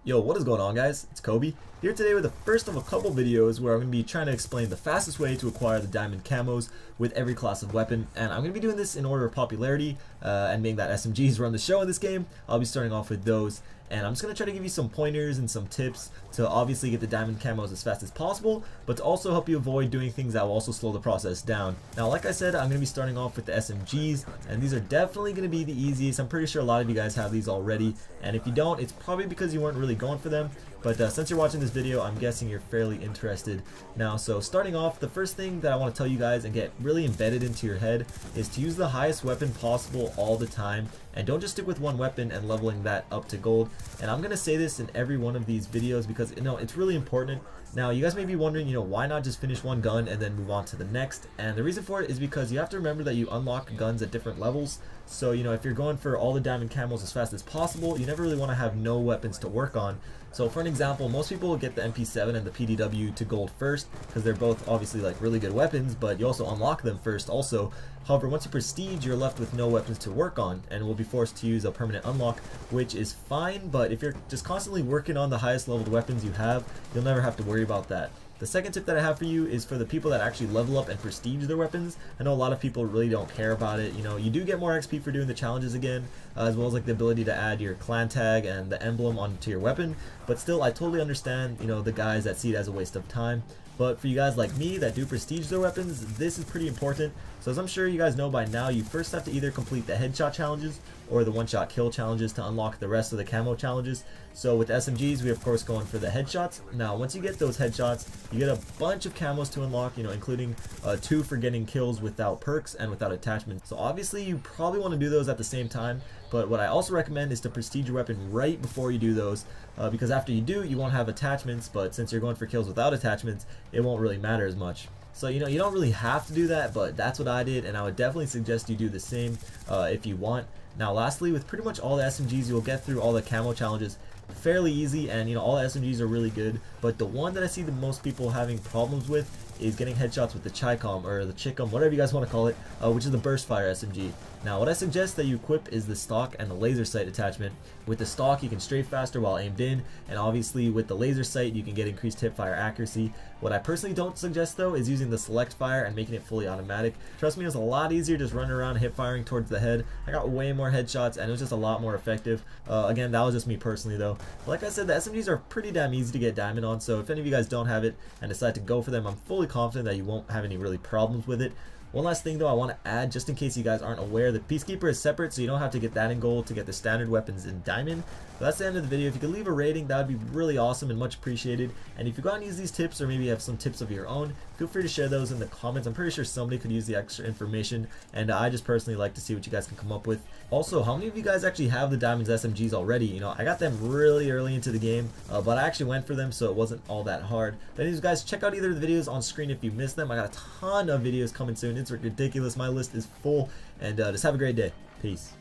Yo, what is going on, guys? It's Kobe here today with the first of a couple videos where I'm going to be trying to explain the fastest way to acquire the diamond camos with every class of weapon, and I'm going to be doing this in order of popularity, and being that SMGs run the show in this game, I'll be starting off with those, and I'm just going to try to give you some pointers and some tips to obviously get the diamond camos as fast as possible, but to also help you avoid doing things that will also slow the process down. Now, like I said, I'm going to be starting off with the SMGs, and these are definitely going to be the easiest. I'm pretty sure a lot of you guys have these already, and if you don't, it's probably because you weren't really going for them. But since you're watching this video, I'm guessing you're fairly interested now. So starting off, the first thing that I want to tell you guys and get really embedded into your head is to use the highest weapon possible all the time, and don't just stick with one weapon and leveling that up to gold. And I'm gonna say this in every one of these videos because it's really important. Now, you guys may be wondering, why not just finish one gun and then move on to the next? And the reason for it is because you have to remember that you unlock guns at different levels. So, if you're going for all the diamond camos as fast as possible, you never really want to have no weapons to work on. So for an example, most people will get the MP7 and the PDW to gold first because they're both obviously like really good weapons, but you also unlock them first also. However, once you prestige, you're left with no weapons to work on and will be forced to use a permanent unlock, which is fine, but if you're just constantly working on the highest leveled weapons you have, you'll never have to worry about that. The second tip that I have for you is for the people that actually level up and prestige their weapons. I know a lot of people really don't care about it. You do get more XP for doing the challenges again, as well as like the ability to add your clan tag and the emblem onto your weapon. But still, I totally understand, the guys that see it as a waste of time. But for you guys like me that do prestige their weapons, this is pretty important. So as I'm sure you guys know by now, you first have to either complete the headshot challenges or the one-shot kill challenges to unlock the rest of the camo challenges. So with SMGs, we of course going for the headshots. Now, once you get those headshots, you get a bunch of camos to unlock, including 2 for getting kills without perks and without attachments. So obviously, you probably want to do those at the same time. But what I also recommend is to prestige your weapon right before you do those, because after you do, you won't have attachments, but since you're going for kills without attachments, it won't really matter as much. So you don't really have to do that, but that's what I did, and I would definitely suggest you do the same if you want. Now lastly, with pretty much all the SMGs, you'll get through all the camo challenges fairly easy, and all the SMGs are really good, but the one that I see the most people having problems with is getting headshots with the Chicom or the Chicom, whatever you guys want to call it, which is the burst fire SMG. Now what I suggest that you equip is the stock and the laser sight attachment. With the stock, you can strafe faster while aimed in, and obviously with the laser sight you can get increased hip fire accuracy. What I personally don't suggest though is using the select fire and making it fully automatic. Trust me, it's a lot easier just running around hip firing towards the head. I got way more headshots and it was just a lot more effective. Again, that was just me personally though. But like I said, the SMGs are pretty damn easy to get diamond on, so if any of you guys don't have it and decide to go for them, I'm fully confident that you won't have any really problems with it. One last thing though I want to add, just in case you guys aren't aware, the Peacekeeper is separate, so you don't have to get that in gold to get the standard weapons in diamond. So that's the end of the video. If you could leave a rating, that would be really awesome and much appreciated. And if you got any of these tips, or maybe you have some tips of your own, feel free to share those in the comments. I'm pretty sure somebody could use the extra information, and I just personally like to see what you guys can come up with. Also, how many of you guys actually have the diamonds SMGs already? I got them really early into the game, but I actually went for them, so it wasn't all that hard. But anyways, guys, check out either of the videos on screen if you missed them. I got a ton of videos coming soon. It's ridiculous. My list is full, and just have a great day. Peace.